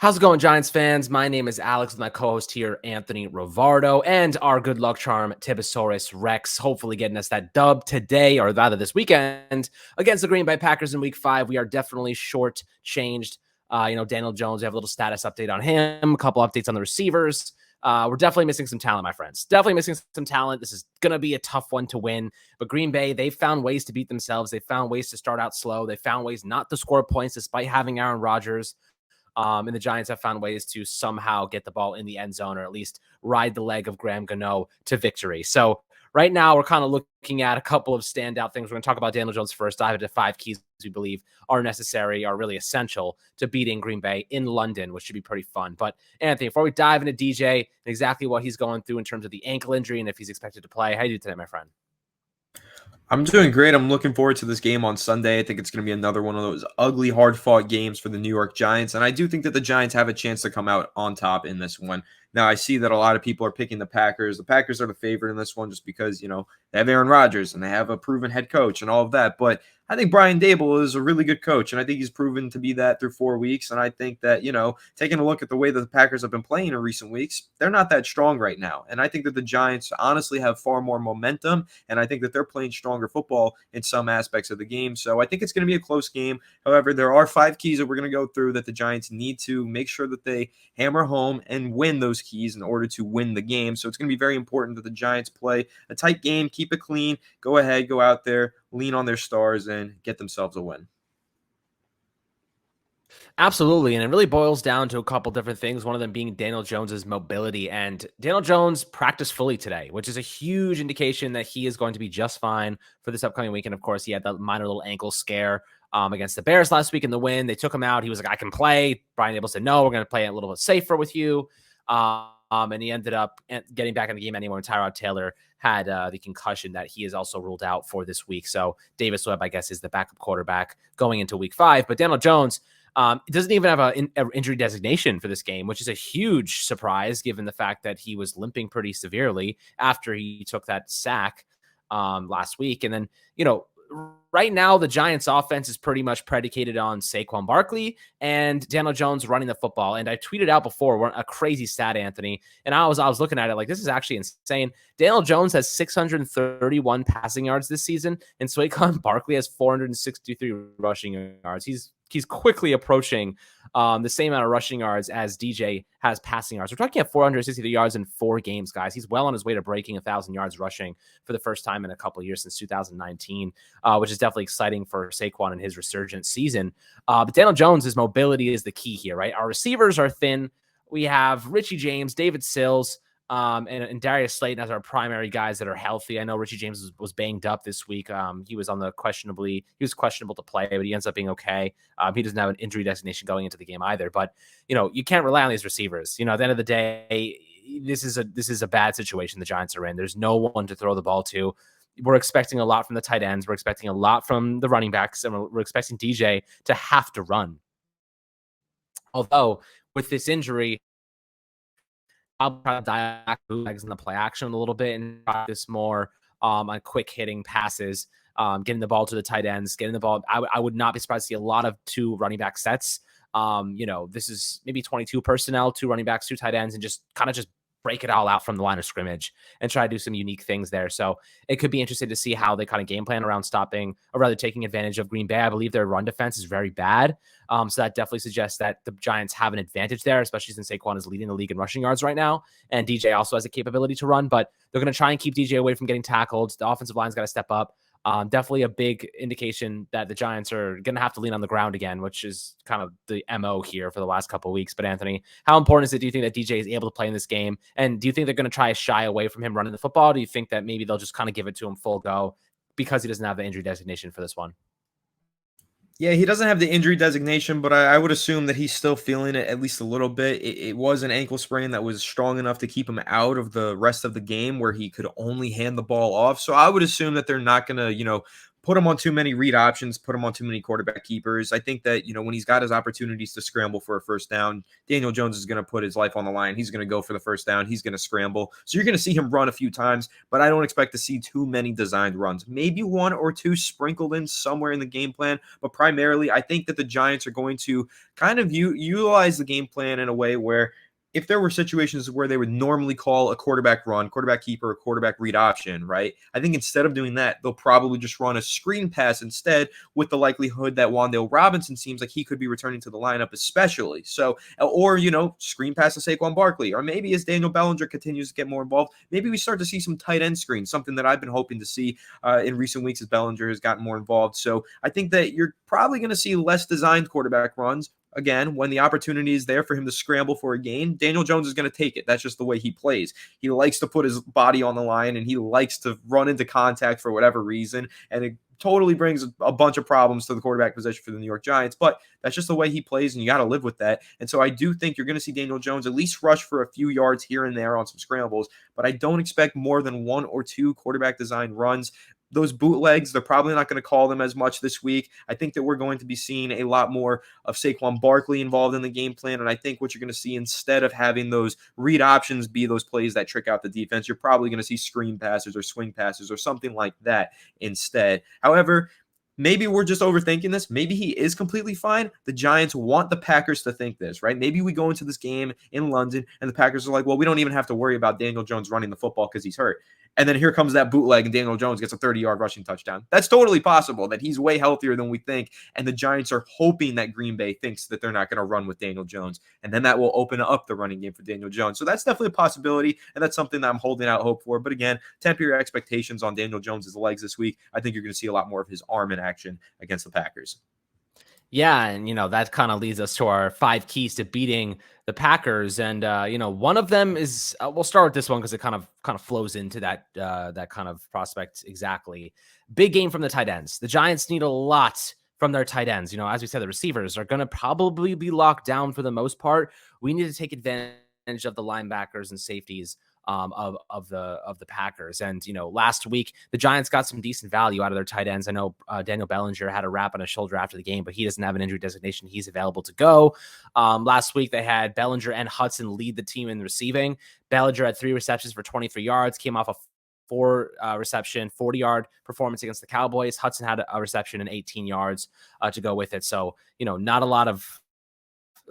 How's it going, Giants fans? My name is Alex with my co-host here, Anthony Rivardo, and our good luck charm, Tibosaurus Rex, hopefully getting us that dub today, or rather this weekend, against the Green Bay Packers in Week 5. We are definitely short-changed. Daniel Jones, we have a little status update on him, a couple updates on the receivers. We're definitely missing some talent, my friends. Definitely missing some talent. This is going to be a tough one to win. But Green Bay, they found ways to beat themselves. They found ways to start out slow. They found ways not to score points despite having Aaron Rodgers. And the Giants have found ways to somehow get the ball in the end zone or at least ride the leg of Graham Gano to victory. So right now we're kind of looking at a couple of standout things. We're going to talk about Daniel Jones first. Dive into 5 keys we believe are necessary, are really essential to beating Green Bay in London, which should be pretty fun. But Anthony, before we dive into DJ and exactly what he's going through in terms of the ankle injury and if he's expected to play, how do you do today, my friend? I'm doing great. I'm looking forward to this game on Sunday. I think it's going to be another one of those ugly, hard-fought games for the New York Giants, and I do think that the Giants have a chance to come out on top in this one. Now, I see that a lot of people are picking the Packers. The Packers are the favorite in this one just because, they have Aaron Rodgers and they have a proven head coach and all of that, but I think Brian Daboll is a really good coach, and I think he's proven to be that through 4 weeks, and I think that, taking a look at the way that the Packers have been playing in recent weeks, they're not that strong right now, and I think that the Giants honestly have far more momentum, and I think that they're playing stronger football in some aspects of the game, so I think it's going to be a close game. However, there are 5 keys that we're going to go through that the Giants need to make sure that they hammer home and win those keys in order to win the game, so it's going to be very important that the Giants play a tight game, keep it clean, go ahead, go out there, lean on their stars, and get themselves a win. Absolutely. And it really boils down to a couple different things. One of them being Daniel Jones's mobility. And Daniel Jones practiced fully today, which is a huge indication that he is going to be just fine for this upcoming weekend. Of course, he had that minor little ankle scare against the Bears last week in the win. They took him out. He was like, I can play. Brian Daboll said, no, we're going to play it a little bit safer with you. And he ended up getting back in the game anyway when Tyrod Taylor had the concussion that he is also ruled out for this week. So Davis Webb, I guess, is the backup quarterback going into Week 5. But Daniel Jones doesn't even have an injury designation for this game, which is a huge surprise given the fact that he was limping pretty severely after he took that sack last week. And then, right now the Giants offense is pretty much predicated on Saquon Barkley and Daniel Jones running the football. And I tweeted out before a crazy stat, Anthony, and I was looking at it like, this is actually insane. Daniel Jones has 631 passing yards this season, and Saquon Barkley has 463 rushing yards. He's quickly approaching the same amount of rushing yards as DJ has passing yards. We're talking about 463 yards in 4 games, guys. He's well on his way to breaking 1,000 yards rushing for the first time in a couple of years since 2019, which is definitely exciting for Saquon and his resurgent season. But Daniel Jones' mobility is the key here, right? Our receivers are thin. We have Richie James, David Sills, and Darius Slayton as our primary guys that are healthy. I know Richie James was banged up this week. He was questionable to play, but he ends up being okay. He doesn't have an injury designation going into the game either. But you can't rely on these receivers. At the end of the day, this is a bad situation the Giants are in. There's no one to throw the ball to. We're expecting a lot from the tight ends. We're expecting a lot from the running backs, and we're expecting DJ to have to run. Although with this injury, I'll try to dial legs in the play action a little bit and practice more on quick hitting passes, getting the ball to the tight ends, getting the ball. I would not be surprised to see a lot of 2 running back sets. This is maybe 22 personnel, 2 running backs, 2 tight ends, and just break it all out from the line of scrimmage and try to do some unique things there. So it could be interesting to see how they kind of game plan around stopping or rather taking advantage of Green Bay. I believe their run defense is very bad. So that definitely suggests that the Giants have an advantage there, especially since Saquon is leading the league in rushing yards right now. And DJ also has the capability to run, but they're going to try and keep DJ away from getting tackled. The offensive line's got to step up. Definitely a big indication that the Giants are going to have to lean on the ground again, which is kind of the MO here for the last couple of weeks. But Anthony, how important is it, do you think, that DJ is able to play in this game? And do you think they're going to try to shy away from him running the football? Do you think that maybe they'll just kind of give it to him full go because he doesn't have the injury designation for this one? Yeah, he doesn't have the injury designation, but I would assume that he's still feeling it at least a little bit. It was an ankle sprain that was strong enough to keep him out of the rest of the game where he could only hand the ball off. So I would assume that they're not going to, put him on too many read options, put him on too many quarterback keepers. I think that, when he's got his opportunities to scramble for a first down, Daniel Jones is going to put his life on the line. He's going to go for the first down. He's going to scramble. So you're going to see him run a few times, but I don't expect to see too many designed runs. Maybe one or two sprinkled in somewhere in the game plan, but primarily I think that the Giants are going to kind of utilize the game plan in a way where if there were situations where they would normally call a quarterback run, quarterback keeper, quarterback read option, right? I think instead of doing that, they'll probably just run a screen pass instead, with the likelihood that Wan'Dale Robinson seems like he could be returning to the lineup especially. So, or, screen pass to Saquon Barkley, or maybe as Daniel Bellinger continues to get more involved, maybe we start to see some tight end screens, something that I've been hoping to see in recent weeks as Bellinger has gotten more involved. So I think that you're probably going to see less designed quarterback runs. Again, when the opportunity is there for him to scramble for a gain, Daniel Jones is going to take it. That's just the way he plays. He likes to put his body on the line, and he likes to run into contact for whatever reason. And it totally brings a bunch of problems to the quarterback position for the New York Giants. But that's just the way he plays, and you got to live with that. And so I do think you're going to see Daniel Jones at least rush for a few yards here and there on some scrambles. But I don't expect more than one or two quarterback design runs. Those bootlegs, they're probably not going to call them as much this week. I think that we're going to be seeing a lot more of Saquon Barkley involved in the game plan. And I think what you're going to see, instead of having those read options be those plays that trick out the defense, you're probably going to see screen passes or swing passes or something like that instead. However, maybe we're just overthinking this. Maybe he is completely fine. The Giants want the Packers to think this, right? Maybe we go into this game in London and the Packers are like, well, we don't even have to worry about Daniel Jones running the football because he's hurt. And then here comes that bootleg and Daniel Jones gets a 30-yard rushing touchdown. That's totally possible, that he's way healthier than we think. And the Giants are hoping that Green Bay thinks that they're not going to run with Daniel Jones. And then that will open up the running game for Daniel Jones. So that's definitely a possibility. And that's something that I'm holding out hope for. But again, temper your expectations on Daniel Jones' legs this week. I think you're going to see a lot more of his arm in action against the Packers. Yeah, and that kind of leads us to our 5 keys to beating the Packers, and one of them is we'll start with this one because it kind of flows into that kind of prospect exactly. Big game from the tight ends. The Giants need a lot from their tight ends. As we said, the receivers are going to probably be locked down for the most part. We need to take advantage of the linebackers and safeties of the Packers. And last week the Giants got some decent value out of their tight ends. I know Daniel Bellinger had a wrap on his shoulder after the game, but he doesn't have an injury designation. He's available to go. Last week they had Bellinger and Hudson lead the team in receiving. Bellinger had 3 receptions for 23 yards, came off a 4 reception, 40-yard performance against the Cowboys. Hudson had a reception and 18 yards to go with it. So, not a lot of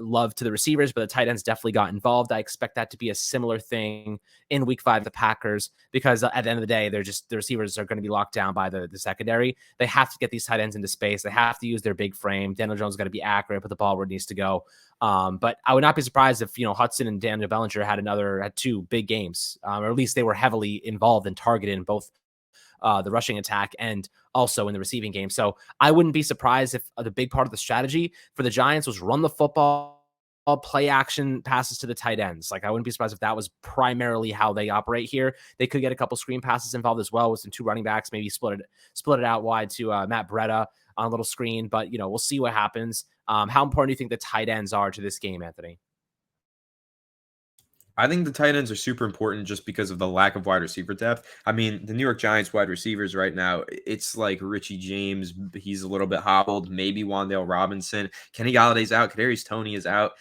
love to the receivers, but the tight ends definitely got involved. I expect that to be a similar thing in week 5, the Packers, because at the end of the day, the receivers are going to be locked down by the secondary. They have to get these tight ends into space. They have to use their big frame. Daniel Jones got to be accurate, put the ball where it needs to go. But I would not be surprised if, Hudson and Daniel Bellinger had 2 big games, or at least they were heavily involved and targeted in both the rushing attack and also in the receiving game. So I wouldn't be surprised if the big part of the strategy for the Giants was run the football, play action passes to the tight ends. Like, I wouldn't be surprised if that was primarily how they operate here. They could get a couple screen passes involved as well with some 2 running backs, maybe split it out wide to Matt Breida on a little screen, but we'll see what happens. How important do you think the tight ends are to this game, Anthony? I think the tight ends are super important just because of the lack of wide receiver depth. I mean, the New York Giants wide receivers right now, it's like Richie James. He's a little bit hobbled. Maybe Wan'Dale Robinson. Kenny Galladay's out. Kadarius Toney is out.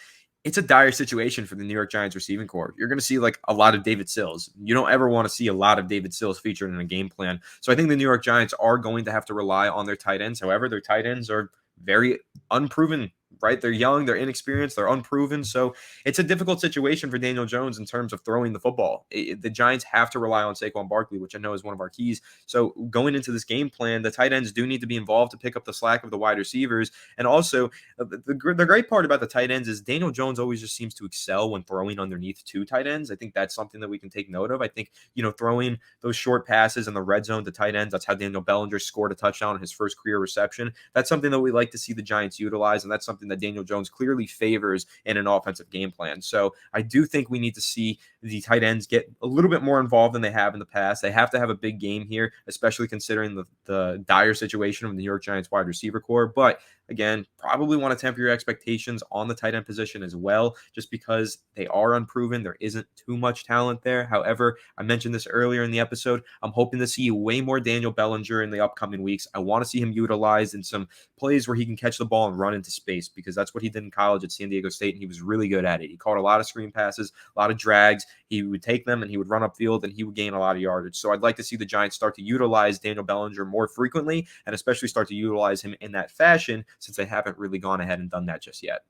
It's a dire situation for the New York Giants receiving corps. You're going to see like a lot of David Sills. You don't ever want to see a lot of David Sills featured in a game plan. So I think the New York Giants are going to have to rely on their tight ends. However, their tight ends are very unproven, right? They're young, they're inexperienced, they're unproven. So it's a difficult situation for Daniel Jones in terms of throwing the football. The Giants have to rely on Saquon Barkley, which I know is one of our keys. So going into this game plan, the tight ends do need to be involved to pick up the slack of the wide receivers. And also, the great part about the tight ends is Daniel Jones always just seems to excel when throwing underneath 2 tight ends. I think that's something that we can take note of. I think, throwing those short passes in the red zone to tight ends, that's how Daniel Bellinger scored a touchdown on his first career reception. That's something that we like to see the Giants utilize, and that's something that Daniel Jones clearly favors in an offensive game plan. So I do think we need to see the tight ends get a little bit more involved than they have in the past. They have to have a big game here, especially considering the dire situation of the New York Giants wide receiver core. But again, probably want to temper your expectations on the tight end position as well, just because they are unproven. There isn't too much talent there. However, I mentioned this earlier in the episode. I'm hoping to see way more Daniel Bellinger in the upcoming weeks. I want to see him utilized in some plays where he can catch the ball and run into space, because that's what he did in college at San Diego State, and he was really good at it. He caught a lot of screen passes, a lot of drags. He would take them and he would run upfield and he would gain a lot of yardage. So I'd like to see the Giants start to utilize Daniel Bellinger more frequently, and especially start to utilize him in that fashion, since they haven't really gone ahead and done that just yet.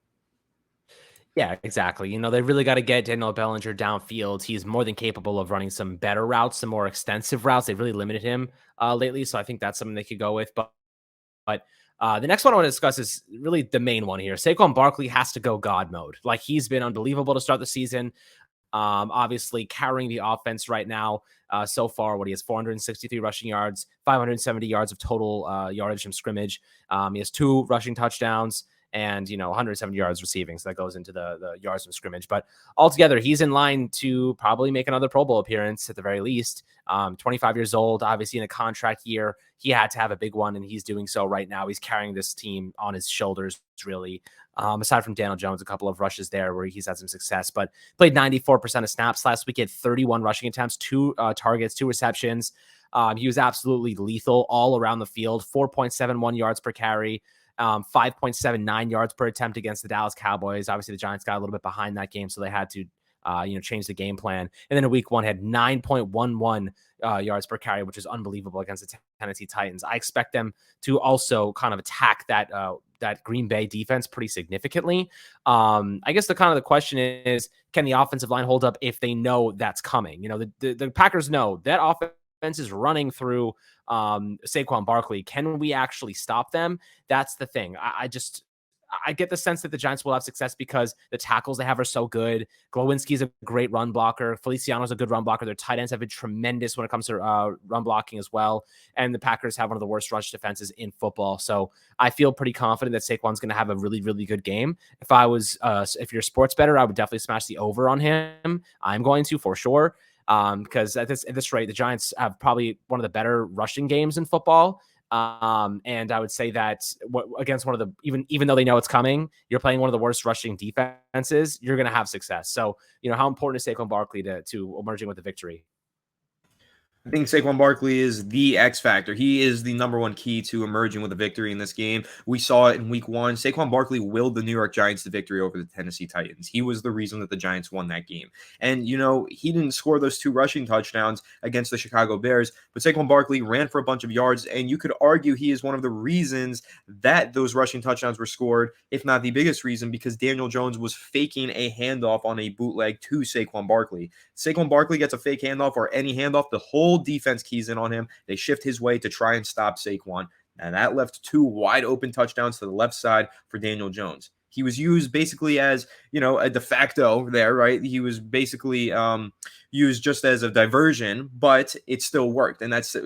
Yeah, exactly. They really got to get Daniel Bellinger downfield. He's more than capable of running some better routes, some more extensive routes. They've really limited him lately, so I think that's something they could go with. But the next one I want to discuss is really the main one here. Saquon Barkley has to go God mode. Like, he's been unbelievable to start the season. Obviously carrying the offense right now. So far, what he has 463 rushing yards, 570 yards of total yardage from scrimmage. He has 2 rushing touchdowns and 170 yards receiving. So that goes into the yards from scrimmage. But altogether, he's in line to probably make another Pro Bowl appearance at the very least. 25 years old, obviously in a contract year. He had to have a big one, and he's doing so right now. He's carrying this team on his shoulders, really. Aside from Daniel Jones, a couple of rushes there where he's had some success, but played 94% of snaps last week. He had 31 rushing attempts, 2 targets, 2 receptions. He was absolutely lethal all around the field. 4.71 yards per carry, 5.79 yards per attempt against the Dallas Cowboys. Obviously, the Giants got a little bit behind that game, so they had to change the game plan. And then in week 1 had 9.11 yards per carry, which is unbelievable against the Tennessee Titans. I expect them to also kind of attack that Green Bay defense pretty significantly. I guess the question is, can the offensive line hold up if they know that's coming? The Packers know that offense is running through Saquon Barkley. Can we actually stop them? That's the thing. I get the sense that the Giants will have success because the tackles they have are so good. Glowinski's a great run blocker. Feliciano's a good run blocker. Their tight ends have been tremendous when it comes to run blocking as well. And the Packers have one of the worst rush defenses in football. So I feel pretty confident that Saquon's going to have a really, really good game. If you're a sports bettor, I would definitely smash the over on him. I'm going to, for sure. Because at this rate, the Giants have probably one of the better rushing games in football. And I would say that against one of the, even though they know it's coming, you're playing one of the worst rushing defenses, you're going to have success. So, how important is Saquon Barkley to emerging with the victory? I think Saquon Barkley is the X factor. He is the number one key to emerging with a victory in this game. We saw it in week 1. Saquon Barkley willed the New York Giants to victory over the Tennessee Titans. He was the reason that the Giants won that game. And, he didn't score those 2 rushing touchdowns against the Chicago Bears, but Saquon Barkley ran for a bunch of yards, and you could argue he is one of the reasons that those rushing touchdowns were scored, if not the biggest reason, because Daniel Jones was faking a handoff on a bootleg to Saquon Barkley. Saquon Barkley gets a fake handoff or any handoff, the whole defense keys in on him. They shift his way to try and stop Saquon. And that left 2 wide open touchdowns to the left side for Daniel Jones. He was used basically as, a de facto there, right? He was basically used just as a diversion, but it still worked. And that's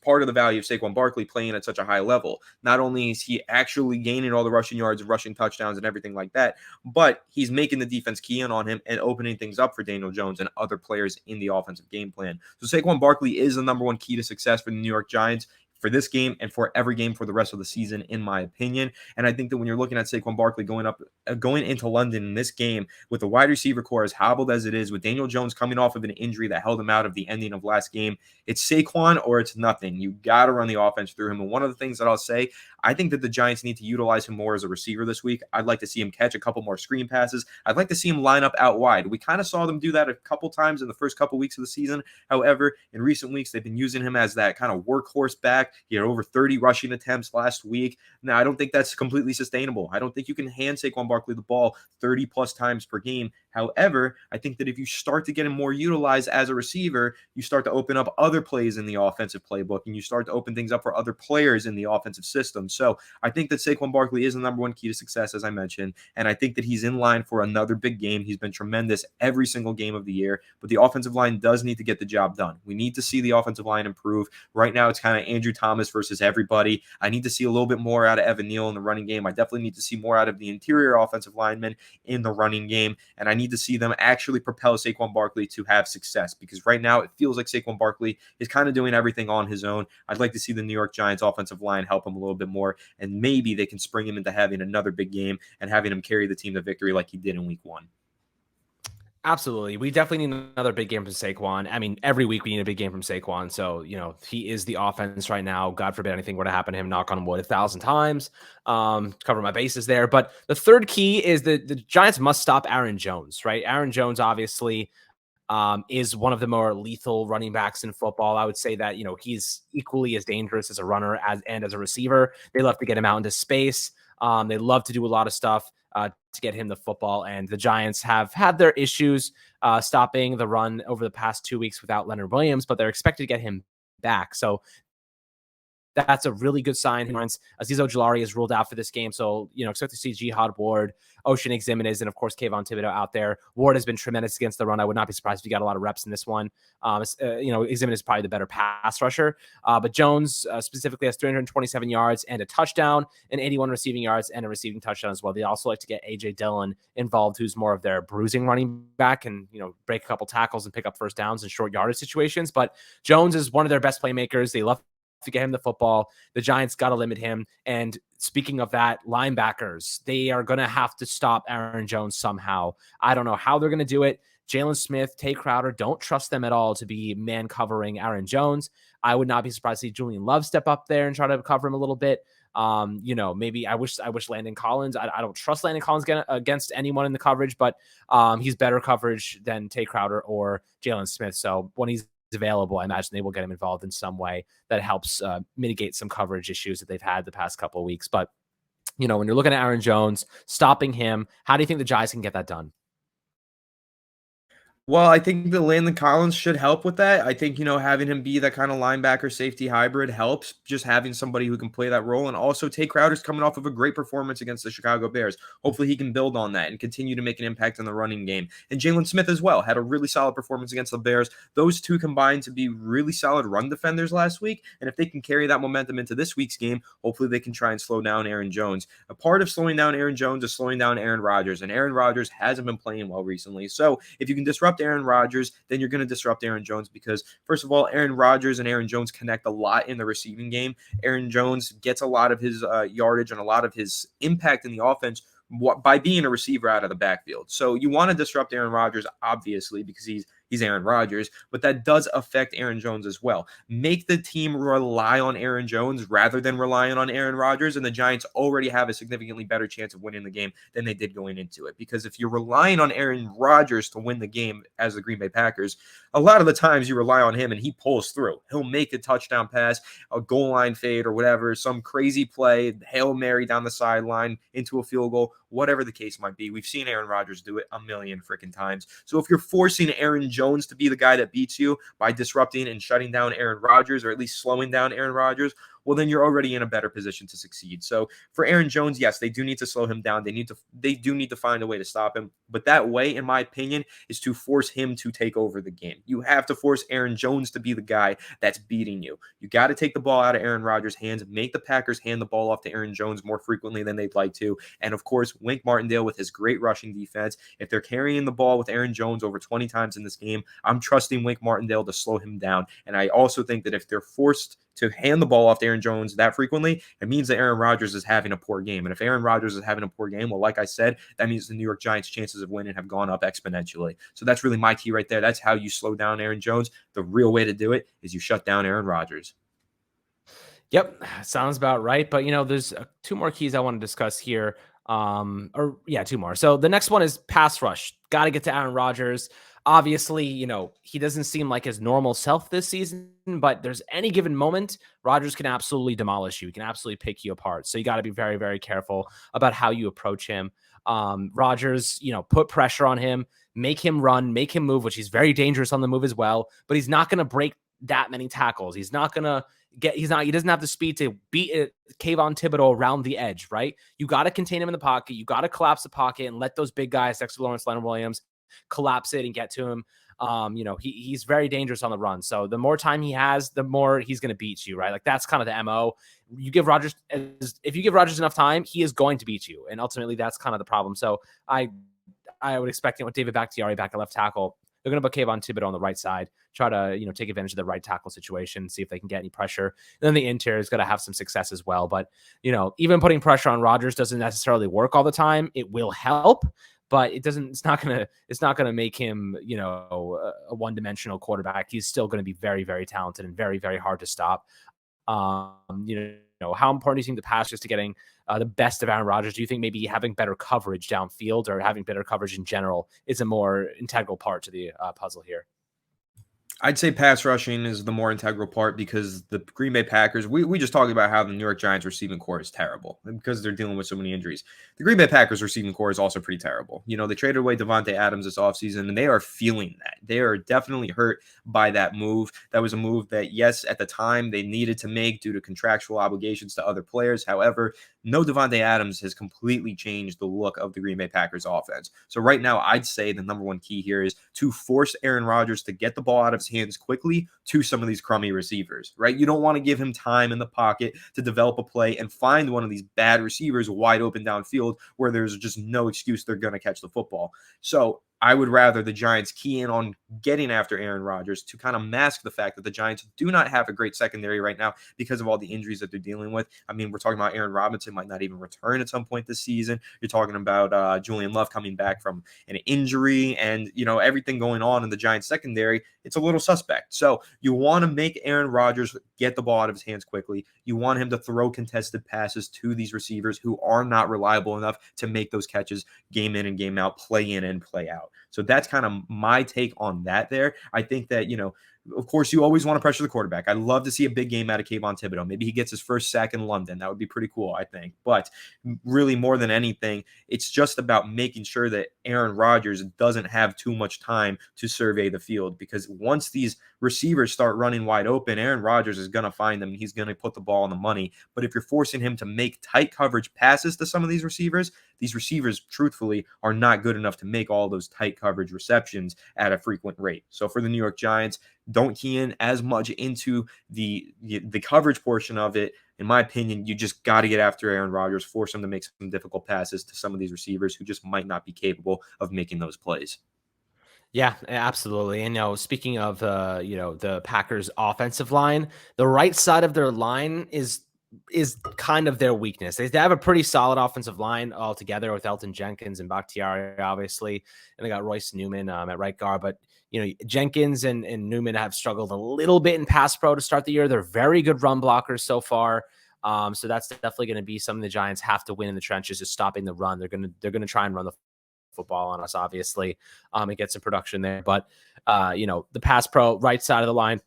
part of the value of Saquon Barkley playing at such a high level. Not only is he actually gaining all the rushing yards and rushing touchdowns and everything like that, but he's making the defense key in on him and opening things up for Daniel Jones and other players in the offensive game plan. So Saquon Barkley is the number one key to success for the New York Giants for this game and for every game for the rest of the season, in my opinion. And I think that when you're looking at Saquon Barkley going into London in this game with the wide receiver core as hobbled as it is, with Daniel Jones coming off of an injury that held him out of the ending of last game, it's Saquon or it's nothing. You got to run the offense through him. And one of the things that I'll say, I think that the Giants need to utilize him more as a receiver this week. I'd like to see him catch a couple more screen passes. I'd like to see him line up out wide. We kind of saw them do that a couple times in the first couple weeks of the season. However, in recent weeks, they've been using him as that kind of workhorse back. He had over 30 rushing attempts last week. Now, I don't think that's completely sustainable. I don't think you can hand Saquon Barkley the ball 30 plus times per game. However, I think that if you start to get him more utilized as a receiver, you start to open up other plays in the offensive playbook, and you start to open things up for other players in the offensive system. So I think that Saquon Barkley is the number one key to success, as I mentioned, and I think that he's in line for another big game. He's been tremendous every single game of the year, but the offensive line does need to get the job done. We need to see the offensive line improve. Right now, it's kind of Andrew Thomas versus everybody. I need to see a little bit more out of Evan Neal in the running game. I definitely need to see more out of the interior offensive linemen in the running game. And I need to see them actually propel Saquon Barkley to have success, because right now it feels like Saquon Barkley is kind of doing everything on his own. I'd like to see the New York Giants offensive line help him a little bit more, and maybe they can spring him into having another big game and having him carry the team to victory like he did in week 1. Absolutely. We definitely need another big game from Saquon. I mean, every week we need a big game from Saquon. So, he is the offense right now. God forbid anything were to happen to him, knock on wood 1,000 times. Cover my bases there. But the third key is that the Giants must stop Aaron Jones, right? Aaron Jones, obviously, is one of the more lethal running backs in football. I would say that, he's equally as dangerous as a runner and as a receiver. They love to get him out into space. They love to do a lot of stuff to get him the football. And the Giants have had their issues stopping the run over the past 2 weeks without Leonard Williams, but they're expected to get him back. So that's a really good sign. Azeez Ojulari is ruled out for this game. So, expect to see Jihad Ward, Ocean Eximitas, and of course, Kayvon Thibodeau out there. Ward has been tremendous against the run. I would not be surprised if he got a lot of reps in this one. Eximitas is probably the better pass rusher. But Jones specifically has 327 yards and a touchdown, and 81 receiving yards and a receiving touchdown as well. They also like to get A.J. Dillon involved, who's more of their bruising running back and, break a couple tackles and pick up first downs in short yardage situations. But Jones is one of their best playmakers. They love to get him the football. The Giants got to limit him. And speaking of that, linebackers, they are going to have to stop Aaron Jones somehow. I don't know how they're going to do it. Jalen Smith, Tay Crowder, don't trust them at all to be man covering Aaron Jones. I would not be surprised to see Julian Love step up there and try to cover him a little bit. Maybe I wish Landon Collins. I don't trust Landon Collins against anyone in the coverage, but he's better coverage than Tay Crowder or Jalen Smith. So when he's available, I imagine they will get him involved in some way that helps mitigate some coverage issues that they've had the past couple of weeks. But, when you're looking at Aaron Jones, stopping him, how do you think the Giants can get that done? Well, I think that Landon Collins should help with that. I think, having him be that kind of linebacker safety hybrid helps, just having somebody who can play that role. And also, Tay Crowder's coming off of a great performance against the Chicago Bears. Hopefully he can build on that and continue to make an impact in the running game. And Jalen Smith as well had a really solid performance against the Bears. Those two combined to be really solid run defenders last week. And if they can carry that momentum into this week's game, hopefully they can try and slow down Aaron Jones. A part of slowing down Aaron Jones is slowing down Aaron Rodgers. And Aaron Rodgers hasn't been playing well recently. So if you can disrupt Aaron Rodgers, then you're going to disrupt Aaron Jones, because first of all, Aaron Rodgers and Aaron Jones connect a lot in the receiving game. Aaron Jones gets a lot of his yardage and a lot of his impact in the offense by being a receiver out of the backfield. So you want to disrupt Aaron Rodgers, obviously, because he's Aaron Rodgers, but that does affect Aaron Jones as well. Make the team rely on Aaron Jones rather than relying on Aaron Rodgers, and the Giants already have a significantly better chance of winning the game than they did going into it. Because if you're relying on Aaron Rodgers to win the game as the Green Bay Packers, a lot of the times you rely on him and he pulls through. He'll make a touchdown pass, a goal line fade or whatever, some crazy play, Hail Mary down the sideline into a field goal, whatever the case might be. We've seen Aaron Rodgers do it a million freaking times. So if you're forcing Aaron Jones to be the guy that beats you by disrupting and shutting down Aaron Rodgers, or at least slowing down Aaron Rodgers, well, then you're already in a better position to succeed. So for Aaron Jones, yes, they do need to slow him down. They do need to find a way to stop him. But that way, in my opinion, is to force him to take over the game. You have to force Aaron Jones to be the guy that's beating you. You got to take the ball out of Aaron Rodgers' hands, make the Packers hand the ball off to Aaron Jones more frequently than they'd like to. And of course, Wink Martindale with his great rushing defense. If they're carrying the ball with Aaron Jones over 20 times in this game, I'm trusting Wink Martindale to slow him down. And I also think that if they're forced to hand the ball off to Aaron Jones that frequently, it means that Aaron Rodgers is having a poor game. And if Aaron Rodgers is having a poor game, well, like I said, that means the New York Giants' chances of winning have gone up exponentially. So that's really my key right there. That's how you slow down Aaron Jones. The real way to do it is you shut down Aaron Rodgers. Yep, sounds about right. But, there's two more keys I want to discuss here. Two more. So the next one is pass rush. Got to get to Aaron Rodgers. Obviously, he doesn't seem like his normal self this season, but there's any given moment, Rodgers can absolutely demolish you. He can absolutely pick you apart. So you got to be very, very careful about how you approach him. Rodgers, put pressure on him, make him run, make him move, which he's very dangerous on the move as well, but he's not going to break that many tackles. He doesn't have the speed to beat Kayvon Thibodeau around the edge, right? You got to contain him in the pocket. You got to collapse the pocket and let those big guys next to Lawrence Leonard Williams collapse it and get to him. He's very dangerous on the run. So the more time he has, the more he's going to beat you, right? Like that's kind of the MO. If you give Rodgers enough time, he is going to beat you. And ultimately that's kind of the problem. So I would expect, with David Bakhtiari back at left tackle, they're going to put Kayvon Thibodeau on the right side, try to, take advantage of the right tackle situation, see if they can get any pressure. And then the interior is going to have some success as well. But, even putting pressure on Rodgers doesn't necessarily work all the time. It will help, but it's not going to make him, a one-dimensional quarterback. He's still going to be very, very talented and very, very hard to stop. How important do you think the pass is to getting the best of Aaron Rodgers? Do you think maybe having better coverage downfield or having better coverage in general is a more integral part to the puzzle here? I'd say pass rushing is the more integral part because the Green Bay Packers, we just talked about how the New York Giants receiving core is terrible because they're dealing with so many injuries. The Green Bay Packers receiving core is also pretty terrible. They traded away Devontae Adams this offseason, and they are feeling that. They are definitely hurt by that move. That was a move that, yes, at the time they needed to make due to contractual obligations to other players. However, no Devontae Adams has completely changed the look of the Green Bay Packers offense. So right now, I'd say the number one key here is to force Aaron Rodgers to get the ball out of his hands quickly to some of these crummy receivers, right? You don't want to give him time in the pocket to develop a play and find one of these bad receivers wide open downfield where there's just no excuse they're going to catch the football. So I would rather the Giants key in on getting after Aaron Rodgers to kind of mask the fact that the Giants do not have a great secondary right now because of all the injuries that they're dealing with. I mean, we're talking about Aaron Robinson might not even return at some point this season. You're talking about Julian Love coming back from an injury and, everything going on in the Giants secondary. It's a little suspect. So you want to make Aaron Rodgers get the ball out of his hands quickly. You want him to throw contested passes to these receivers who are not reliable enough to make those catches game in and game out, play in and play out. So that's kind of my take on that there. I think that, of course, you always want to pressure the quarterback. I'd love to see a big game out of Kayvon Thibodeau. Maybe he gets his first sack in London. That would be pretty cool, I think. But really, more than anything, it's just about making sure that Aaron Rodgers doesn't have too much time to survey the field. Because once these receivers start running wide open, Aaron Rodgers is going to find them. He's going to put the ball on the money. But if you're forcing him to make tight coverage passes to some of these receivers, truthfully, are not good enough to make all those tight coverage receptions at a frequent rate. So for the New York Giants, don't key in as much into the coverage portion of it. In my opinion, you just got to get after Aaron Rodgers, force him to make some difficult passes to some of these receivers who just might not be capable of making those plays. Yeah, absolutely. And speaking of the Packers offensive line, the right side of their line is kind of their weakness. They have a pretty solid offensive line altogether with Elton Jenkins and Bakhtiari, obviously, and they got Royce Newman at right guard. But Jenkins and Newman have struggled a little bit in pass pro to start the year. They're very good run blockers so far. So that's definitely going to be something the Giants have to win in the trenches, is stopping the run. They're going to try and run the football on us, obviously, and get some production there. But the pass pro right side of the line.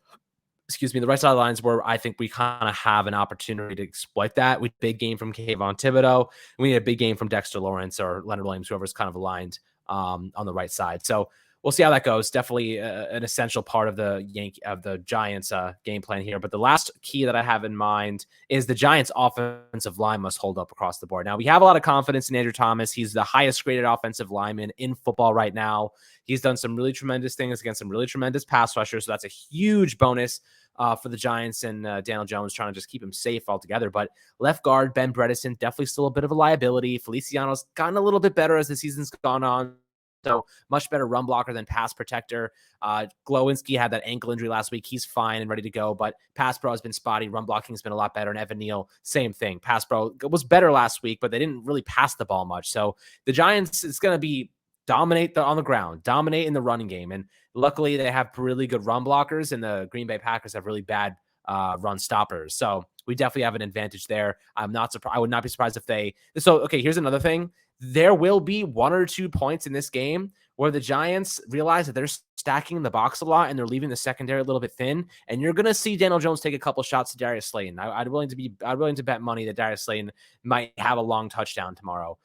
The right side of the lines where I think we kind of have an opportunity to exploit that. We big game from Kayvon Thibodeau. We need a big game from Dexter Lawrence or Leonard Williams, whoever's kind of aligned on the right side. So we'll see how that goes. Definitely an essential part of the Giants game plan here. But the last key that I have in mind is the Giants offensive line must hold up across the board. Now, we have a lot of confidence in Andrew Thomas. He's the highest graded offensive lineman in football right now. He's done some really tremendous things against some really tremendous pass rushers. So that's a huge bonus for the Giants, and Daniel Jones trying to just keep him safe altogether. But left guard, Ben Bredesen, definitely still a bit of a liability. Feliciano's gotten a little bit better as the season's gone on. So much better run blocker than pass protector. Glowinski had that ankle injury last week. He's fine and ready to go, but pass pro has been spotty. Run blocking has been a lot better. And Evan Neal, same thing. Pass pro was better last week, but they didn't really pass the ball much. So the Giants, it's going to be dominate on the ground, dominate in the running game. And luckily they have really good run blockers, and the Green Bay Packers have really bad run stoppers. So we definitely have an advantage there. I'm not surprised. I would not be surprised if okay, here's another thing. There will be 1 or 2 points in this game where the Giants realize that they're stacking the box a lot and they're leaving the secondary a little bit thin. And you're going to see Daniel Jones take a couple shots to Darius Slayton. I'd willing to bet money that Darius Slayton might have a long touchdown tomorrow.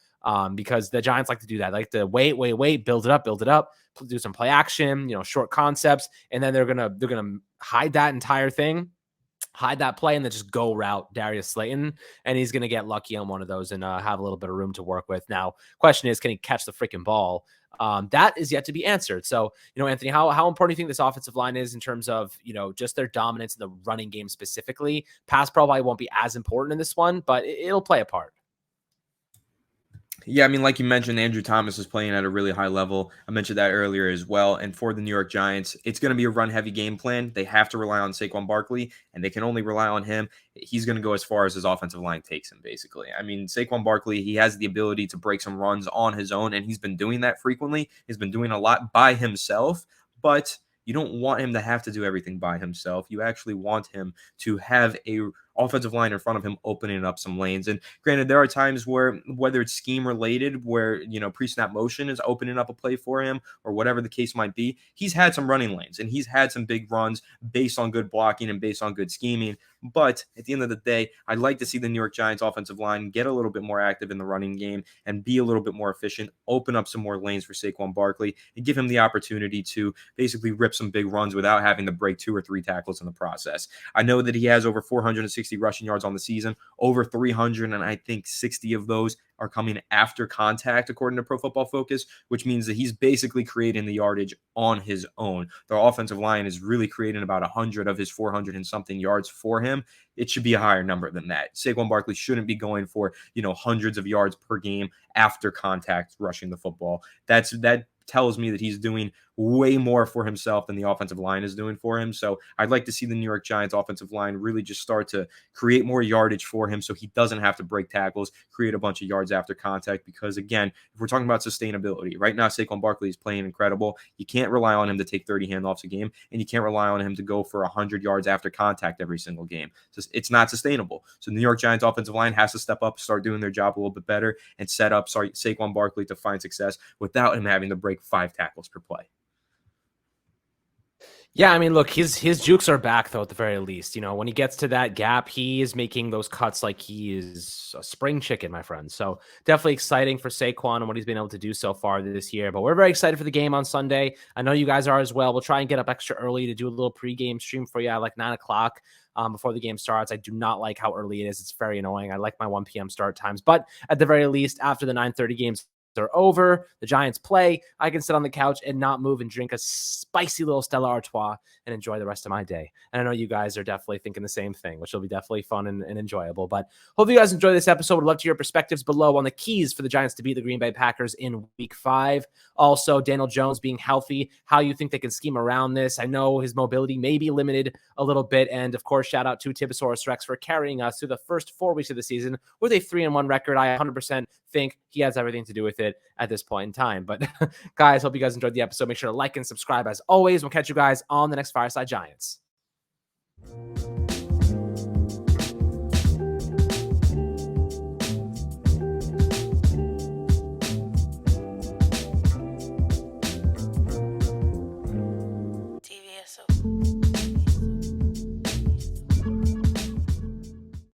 Because the Giants like to do that, like to wait, build it up, do some play action, short concepts, and then they're gonna hide that entire thing hide that play and then just go route Darius Slayton, and he's going to get lucky on one of those and have a little bit of room to work with. Now, question is, can he catch the freaking ball? That is yet to be answered. So, Anthony, how important do you think this offensive line is in terms of, just their dominance in the running game specifically? Pass probably won't be as important in this one, but it'll play a part. Yeah, I mean, like you mentioned, Andrew Thomas is playing at a really high level. I mentioned that earlier as well. And for the New York Giants, it's going to be a run-heavy game plan. They have to rely on Saquon Barkley, and they can only rely on him. He's going to go as far as his offensive line takes him, basically. I mean, Saquon Barkley, he has the ability to break some runs on his own, and he's been doing that frequently. He's been doing a lot by himself, but you don't want him to have to do everything by himself. You actually want him to have a offensive line in front of him opening up some lanes. And granted, there are times where, whether it's scheme related, where, pre-snap motion is opening up a play for him or whatever the case might be, he's had some running lanes and he's had some big runs based on good blocking and based on good scheming. But at the end of the day, I'd like to see the New York Giants offensive line get a little bit more active in the running game and be a little bit more efficient, open up some more lanes for Saquon Barkley and give him the opportunity to basically rip some big runs without having to break 2 or 3 tackles in the process. I know that he has over 460 rushing yards on the season, over 300, and I think 60 of those are coming after contact, according to Pro Football Focus, which means that he's basically creating the yardage on his own. Their offensive line is really creating about 100 of his 400 and something yards for him. It should be a higher number than that. Saquon Barkley shouldn't be going for, hundreds of yards per game after contact rushing the football. That tells me that he's doing way more for himself than the offensive line is doing for him. So I'd like to see the New York Giants offensive line really just start to create more yardage for him so he doesn't have to break tackles, create a bunch of yards after contact. Because again, if we're talking about sustainability, right now Saquon Barkley is playing incredible. You can't rely on him to take 30 handoffs a game, and you can't rely on him to go for 100 yards after contact every single game. It's not sustainable. So the New York Giants offensive line has to step up, start doing their job a little bit better, and set up Saquon Barkley to find success without him having to break 5 tackles per play. Yeah, I mean, look, his jukes are back, though, at the very least. When he gets to that gap, he is making those cuts like he is a spring chicken, my friend. So definitely exciting for Saquon and what he's been able to do so far this year. But we're very excited for the game on Sunday. I know you guys are as well. We'll try and get up extra early to do a little pregame stream for you at like 9 o'clock before the game starts. I do not like how early it is. It's very annoying. I like my 1 p.m. start times. But at the very least, after the 9:30 games are over, the Giants play, I can sit on the couch and not move and drink a spicy little Stella Artois and enjoy the rest of my day. And I know you guys are definitely thinking the same thing, which will be definitely fun and enjoyable. But hope you guys enjoy this episode. Would love to hear your perspectives below on the keys for the Giants to beat the Green Bay Packers in Week 5. Also, Daniel Jones being healthy, how you think they can scheme around this. I know his mobility may be limited a little bit. And of course, shout out to Tibosaurus Rex for carrying us through the first 4 weeks of the season with a 3-1 record. I 100% think he has everything to do with it at this point in time. But guys, hope you guys enjoyed the episode. Make sure to like and subscribe as always. We'll catch you guys on the next Fireside Giants.